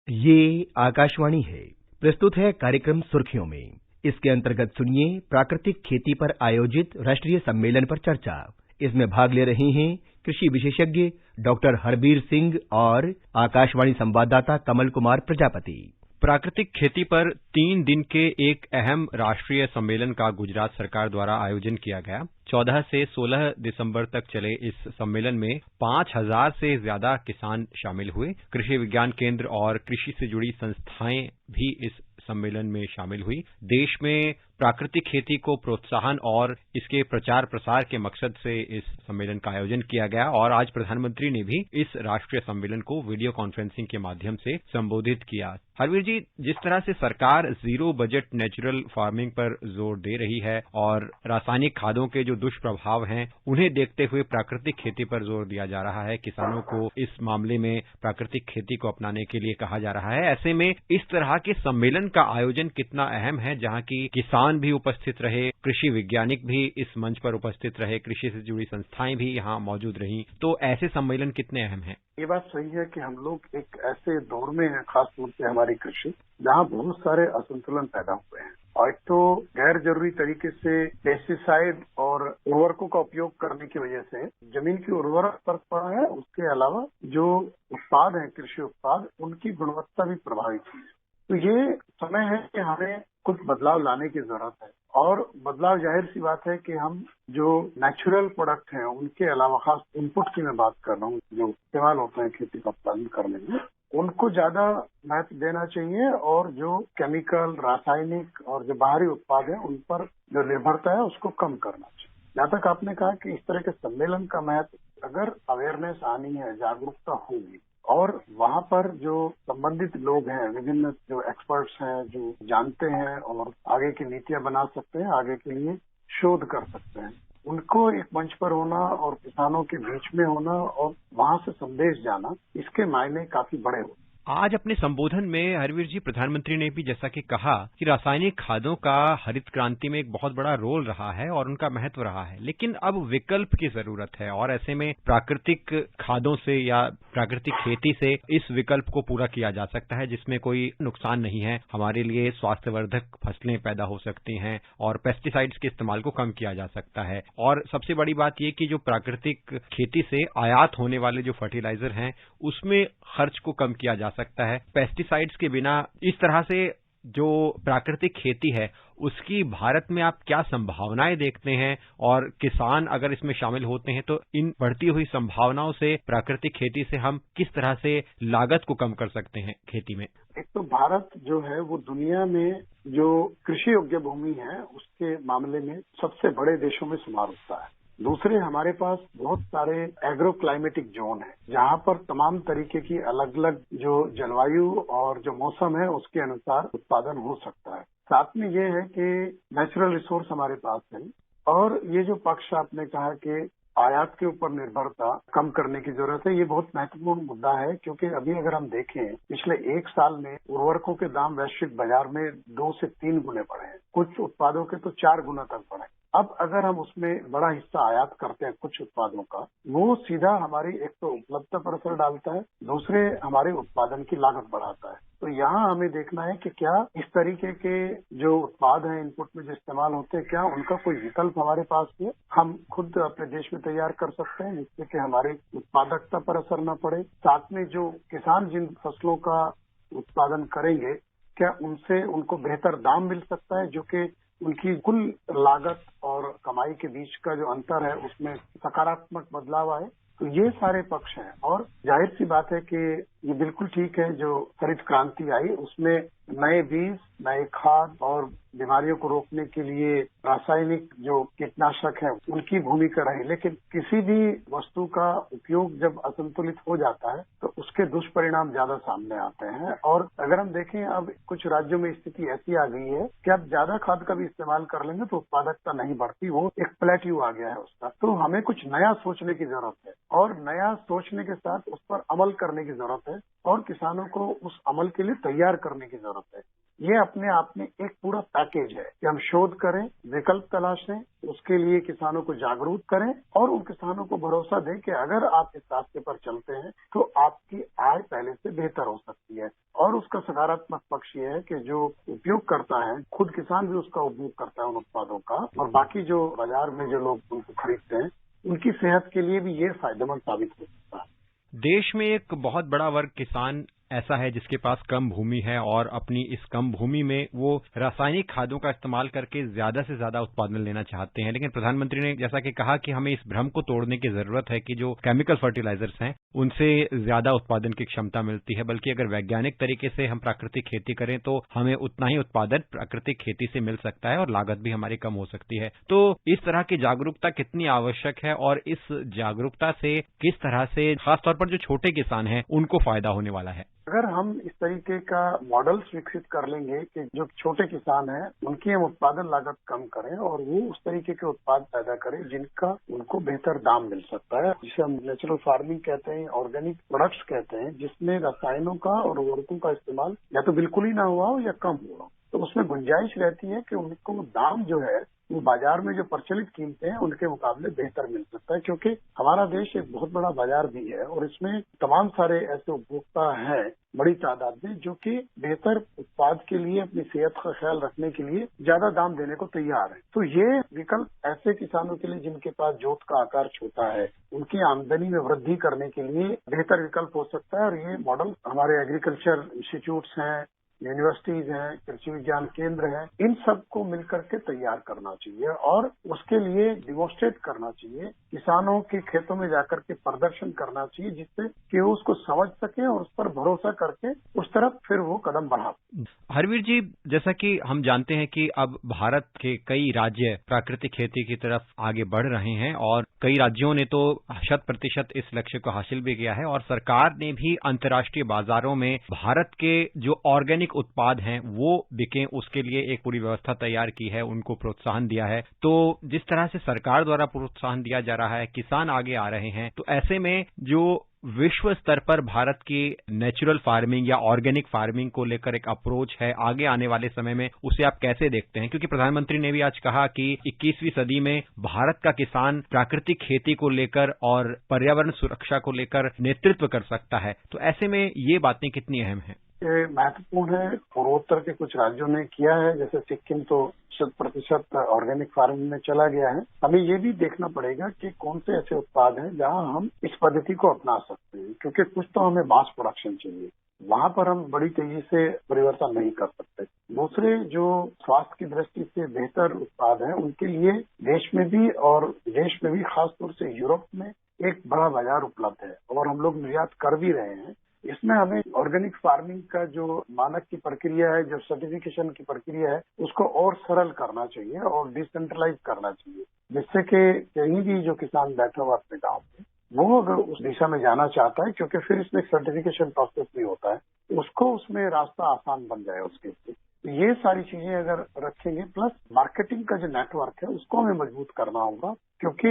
ये आकाशवाणी है। प्रस्तुत है कार्यक्रम सुर्खियों में। इसके अंतर्गत सुनिए प्राकृतिक खेती पर आयोजित राष्ट्रीय सम्मेलन पर चर्चा। इसमें भाग ले रहे हैं कृषि विशेषज्ञ डॉक्टर हरबीर सिंह और आकाशवाणी संवाददाता कमल कुमार प्रजापति। प्राकृतिक खेती पर 3 दिन के एक अहम राष्ट्रीय सम्मेलन का गुजरात सरकार द्वारा आयोजन किया गया। 14 से 16 दिसंबर तक चले इस सम्मेलन में 5000 से ज्यादा किसान शामिल हुए। कृषि विज्ञान केंद्र और कृषि से जुड़ी संस्थाएं भी इस सम्मेलन में शामिल हुई। देश में प्राकृतिक खेती को प्रोत्साहन और इसके प्रचार प्रसार के मकसद से इस सम्मेलन का आयोजन किया गया और आज प्रधानमंत्री ने भी इस राष्ट्रीय सम्मेलन को वीडियो कॉन्फ्रेंसिंग के माध्यम से संबोधित किया। हरवीर जी, जिस तरह से सरकार जीरो बजट नेचुरल फार्मिंग पर जोर दे रही है और रासायनिक खादों के जो दुष्प्रभाव हैं उन्हें देखते हुए प्राकृतिक खेती पर जोर दिया जा रहा है, किसानों को इस मामले में प्राकृतिक खेती को अपनाने के लिए कहा जा रहा है, ऐसे में इस तरह के सम्मेलन का आयोजन कितना अहम है जहां की किसान भी उपस्थित रहे, कृषि वैज्ञानिक भी इस मंच पर उपस्थित रहे, कृषि से जुड़ी संस्थाएं भी यहाँ मौजूद रहीं, तो ऐसे सम्मेलन कितने अहम हैं? ये बात सही है कि हम लोग एक ऐसे दौर में हैं, खास तौर से हमारी कृषि, जहाँ बहुत सारे असंतुलन पैदा हुए हैं और एक तो गैर जरूरी तरीके से पेस्टिसाइड और उर्वरकों का उपयोग करने की वजह से जमीन की उर्वरक फर्क पड़ा है। उसके अलावा जो उत्पाद हैं, कृषि उत्पाद, उनकी गुणवत्ता भी प्रभावित हुई है। तो ये समय है कि हमें कुछ बदलाव लाने की जरूरत है और बदलाव जाहिर सी बात है कि हम जो नेचुरल प्रोडक्ट हैं उनके अलावा, खास इनपुट की मैं बात कर रहा हूँ, जो इस्तेमाल होते हैं खेती का उत्पादन करने में, उनको ज्यादा महत्व देना चाहिए और जो केमिकल, रासायनिक और जो बाहरी उत्पाद है उन पर जो निर्भरता है उसको कम करना चाहिए। जहाँ तक आपने कहा कि इस तरह के सम्मेलन का महत्व, अगर अवेयरनेस आनी है, जागरूकता होगी और वहाँ पर जो संबंधित लोग हैं, विभिन्न जो एक्सपर्ट्स हैं, जो जानते हैं और आगे की नीतियां बना सकते हैं, आगे के लिए शोध कर सकते हैं, उनको एक मंच पर होना और किसानों के बीच में होना और वहाँ से संदेश जाना, इसके मायने काफी बड़े होते हैं। आज अपने संबोधन में हरवीर जी प्रधानमंत्री ने भी जैसा कि कहा कि रासायनिक खादों का हरित क्रांति में एक बहुत बड़ा रोल रहा है और उनका महत्व रहा है, लेकिन अब विकल्प की जरूरत है और ऐसे में प्राकृतिक खादों से या प्राकृतिक खेती से इस विकल्प को पूरा किया जा सकता है जिसमें कोई नुकसान नहीं है। हमारे लिए स्वास्थ्यवर्धक फसलें पैदा हो सकती हैं और पेस्टिसाइड्स के इस्तेमाल को कम किया जा सकता है। और सबसे बड़ी बात यह कि जो प्राकृतिक खेती से आयात होने वाले जो फर्टिलाइजर हैं उसमें खर्च को कम किया जा सकता है। पेस्टिसाइड्स के बिना इस तरह से जो प्राकृतिक खेती है उसकी भारत में आप क्या संभावनाएं देखते हैं और किसान अगर इसमें शामिल होते हैं तो इन बढ़ती हुई संभावनाओं से प्राकृतिक खेती से हम किस तरह से लागत को कम कर सकते हैं खेती में? एक तो भारत जो है वो दुनिया में जो कृषि योग्य भूमि है उसके मामले में सबसे बड़े देशों में शुमार होता है। दूसरे, हमारे पास बहुत सारे एग्रो क्लाइमेटिक जोन है जहाँ पर तमाम तरीके की अलग अलग जो जलवायु और जो मौसम है उसके अनुसार उत्पादन हो सकता है। साथ में ये है कि नेचुरल रिसोर्स हमारे पास है और ये जो पक्ष आपने कहा कि आयात के ऊपर निर्भरता कम करने की जरूरत है, ये बहुत महत्वपूर्ण मुद्दा है क्योंकि अभी अगर हम देखें पिछले 1 साल में उर्वरकों के दाम वैश्विक बाजार में 2 से 3 गुने बढ़े हैं, कुछ उत्पादों के तो 4 गुना तक बढ़े। अब अगर हम उसमें बड़ा हिस्सा आयात करते हैं कुछ उत्पादों का, वो सीधा हमारी एक तो उपलब्धता पर असर डालता है, दूसरे हमारे उत्पादन की लागत बढ़ाता है। तो यहाँ हमें देखना है कि क्या इस तरीके के जो उत्पाद हैं इनपुट में जो इस्तेमाल होते हैं, क्या उनका कोई विकल्प हमारे पास है, हम खुद अपने देश में तैयार कर सकते हैं जिससे कि हमारी उत्पादकता पर असर न पड़े। साथ में जो किसान जिन फसलों का उत्पादन करेंगे, क्या उनसे उनको बेहतर दाम मिल सकता है जो कि उनकी कुल लागत और कमाई के बीच का जो अंतर है उसमें सकारात्मक बदलाव आए। तो ये सारे पक्ष हैं और जाहिर सी बात है कि ये बिल्कुल ठीक है जो हरित क्रांति आई उसमें नए बीज, नए खाद और बीमारियों को रोकने के लिए रासायनिक जो कीटनाशक है उनकी भूमिका रही, लेकिन किसी भी वस्तु का उपयोग जब असंतुलित हो जाता है तो उसके दुष्परिणाम ज्यादा सामने आते हैं। और अगर हम देखें अब कुछ राज्यों में स्थिति ऐसी आ गई है कि आप ज्यादा खाद का भी इस्तेमाल कर लेंगे तो उत्पादकता नहीं बढ़ती, वो एक प्लेट्यू आ गया है उसका। तो हमें कुछ नया सोचने की जरूरत है और नया सोचने के साथ उस पर अमल करने की जरूरत है और किसानों को उस अमल के लिए तैयार करने की जरूरत है। ये अपने आप में एक पूरा पैकेज है कि हम शोध करें, विकल्प तलाशें, उसके लिए किसानों को जागरूक करें और उन किसानों को भरोसा दें कि अगर आप इस रास्ते पर चलते हैं तो आपकी आय पहले से बेहतर हो सकती है। और उसका सकारात्मक पक्ष ये है कि जो उपयोग करता है, खुद किसान भी उसका उपयोग करता है उन उत्पादों का, और बाकी जो बाजार में जो लोग उनको खरीदते हैं उनकी सेहत के लिए भी ये फायदेमंद साबित हो सकता है। देश में एक बहुत बड़ा वर्ग किसान ऐसा है जिसके पास कम भूमि है और अपनी इस कम भूमि में वो रासायनिक खादों का इस्तेमाल करके ज्यादा से ज्यादा उत्पादन लेना चाहते हैं। लेकिन प्रधानमंत्री ने जैसा कि कहा कि हमें इस भ्रम को तोड़ने की जरूरत है कि जो केमिकल फर्टिलाइजर्स हैं उनसे ज्यादा उत्पादन की क्षमता मिलती है, बल्कि अगर वैज्ञानिक तरीके से हम प्राकृतिक खेती करें तो हमें उतना ही उत्पादन प्राकृतिक खेती से मिल सकता है और लागत भी हमारी कम हो सकती है। तो इस तरह की जागरूकता कितनी आवश्यक है और इस जागरूकता से किस तरह से खासतौर पर जो छोटे किसान हैं उनको फायदा होने वाला है? अगर हम इस तरीके का मॉडल्स विकसित कर लेंगे कि जो छोटे किसान हैं उनकी हम उत्पादन लागत कम करें और वो उस तरीके के उत्पाद पैदा करें जिनका उनको बेहतर दाम मिल सकता है, जिसे हम नेचुरल फार्मिंग कहते हैं, ऑर्गेनिक प्रोडक्ट्स कहते हैं, जिसमें रसायनों का और उर्वरकों का इस्तेमाल या तो बिल्कुल ही ना हुआ हो या कम हुआ हो, तो उसमें गुंजाइश रहती है कि उनको दाम जो है वो बाजार में जो प्रचलित कीमतें हैं उनके मुकाबले बेहतर मिल सकता है, क्योंकि हमारा देश एक बहुत बड़ा बाजार भी है और इसमें तमाम सारे ऐसे उपभोक्ता हैं बड़ी तादाद में जो कि बेहतर उत्पाद के लिए अपनी सेहत का ख्याल रखने के लिए ज्यादा दाम देने को तैयार है। तो ये विकल्प ऐसे किसानों के लिए जिनके पास जोत का आकार छोटा है, उनकी आमदनी में वृद्धि करने के लिए बेहतर विकल्प हो सकता है। और ये मॉडल हमारे एग्रीकल्चर इंस्टीट्यूट्स हैं, यूनिवर्सिटीज हैं, कृषि विज्ञान केंद्र हैं, इन सबको मिलकर के तैयार करना चाहिए और उसके लिए डिमोन्स्ट्रेट करना चाहिए, किसानों के खेतों में जाकर के प्रदर्शन करना चाहिए, जिससे कि वो उसको समझ सके और उस पर भरोसा करके उस तरफ फिर वो कदम बढ़ा। हरवीर जी, जैसा कि हम जानते हैं कि अब भारत के कई राज्य प्राकृतिक खेती की तरफ आगे बढ़ रहे हैं और कई राज्यों ने तो 100% इस लक्ष्य को हासिल भी किया है और सरकार ने भी अंतर्राष्ट्रीय बाजारों में भारत के जो ऑर्गेनिक उत्पाद हैं वो बिकें उसके लिए एक पूरी व्यवस्था तैयार की है, उनको प्रोत्साहन दिया है। तो जिस तरह से सरकार द्वारा प्रोत्साहन दिया जा रहा है, किसान आगे आ रहे हैं, तो ऐसे में जो विश्व स्तर पर भारत की नेचुरल फार्मिंग या ऑर्गेनिक फार्मिंग को लेकर एक अप्रोच है आगे आने वाले समय में, उसे आप कैसे देखते हैं? क्योंकि प्रधानमंत्री ने भी आज कहा कि 21वीं सदी में भारत का किसान प्राकृतिक खेती को लेकर और पर्यावरण सुरक्षा को लेकर नेतृत्व कर सकता है, तो ऐसे में ये बातें कितनी अहम हैं? ये महत्वपूर्ण है। पूर्वोत्तर के कुछ राज्यों ने किया है, जैसे सिक्किम तो 100% ऑर्गेनिक फार्मिंग में चला गया है। हमें ये भी देखना पड़ेगा कि कौन से ऐसे उत्पाद हैं जहां हम इस पद्धति को अपना सकते हैं, क्योंकि कुछ तो हमें मास प्रोडक्शन चाहिए, वहां पर हम बड़ी तेजी से परिवर्तन नहीं कर सकते। दूसरे जो स्वास्थ्य की दृष्टि से बेहतर उत्पाद हैं उनके लिए देश में भी और विदेश में भी, खासतौर से यूरोप में एक बड़ा बाजार उपलब्ध है और हम लोग निर्यात कर भी रहे हैं। इसमें हमें ऑर्गेनिक फार्मिंग का जो मानक की प्रक्रिया है, जो सर्टिफिकेशन की प्रक्रिया है, उसको और सरल करना चाहिए और डिसेंट्रलाइज करना चाहिए, जिससे कि कहीं भी जो किसान बैठा हुआ अपने गांव में, वो अगर उस दिशा में जाना चाहता है, क्योंकि फिर इसमें सर्टिफिकेशन प्रोसेस भी होता है, उसको उसमें रास्ता आसान बन जाए उसके लिए। तो ये सारी चीजें अगर रखेंगे, प्लस मार्केटिंग का जो नेटवर्क है उसको हमें मजबूत करना होगा, क्योंकि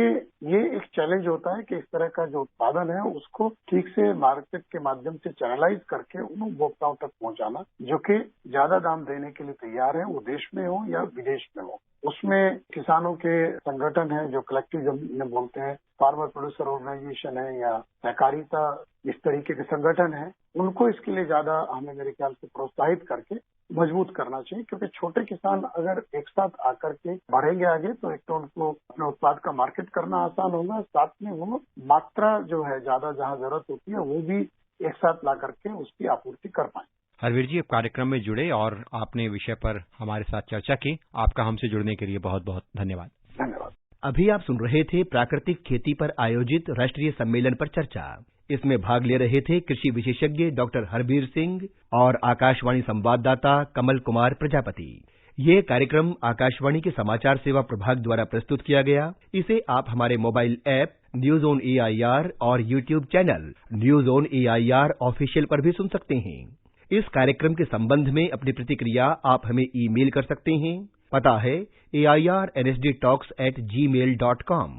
ये एक चैलेंज होता है कि इस तरह का जो उत्पादन है उसको ठीक से मार्केट के माध्यम से चैनलाइज करके उन उपभोक्ताओं तक पहुंचाना जो कि ज्यादा दाम देने के लिए तैयार है, वो देश में हो या विदेश में हो। उसमें किसानों के संगठन है जो कलेक्टिव में बोलते हैं, फार्मर प्रोड्यूसर ऑर्गेनाइजेशन है या सहकारिता, इस तरीके के संगठन है, उनको इसके लिए ज्यादा हमें मेरे ख्याल से प्रोत्साहित करके मजबूत करना चाहिए, क्योंकि छोटे किसान अगर एक साथ आकर के बढ़ेंगे आगे तो एक तो उनको अपने उत्पाद का मार्केट करना आसान होगा, साथ में वो मात्रा जो है ज्यादा जहां जरूरत होती है वो भी एक साथ ला करके उसकी आपूर्ति कर पाए। हरवीर जी, आप कार्यक्रम में जुड़े और आपने विषय पर हमारे साथ चर्चा की, आपका हमसे जुड़ने के लिए बहुत बहुत धन्यवाद। धन्यवाद। अभी आप सुन रहे थे प्राकृतिक खेती पर आयोजित राष्ट्रीय सम्मेलन पर चर्चा। इसमें भाग ले रहे थे कृषि विशेषज्ञ डॉक्टर हरवीर सिंह और आकाशवाणी संवाददाता कमल कुमार प्रजापति। ये कार्यक्रम आकाशवाणी के समाचार सेवा प्रभाग द्वारा प्रस्तुत किया गया। इसे आप हमारे mobile app news on AIR और YouTube channel news on AIR official पर भी सुन सकते हैं। इस कार्यक्रम के संबंध में अपनी प्रतिक्रिया आप हमें ईमेल कर सकते हैं। पता है airnsdtalks@gmail.com।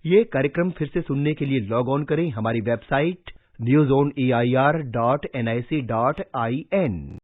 ये कार्यक्रम फिर से सुनने के लिए लॉग ऑन करें हमारी वेबसाइट newsonair.nic.in।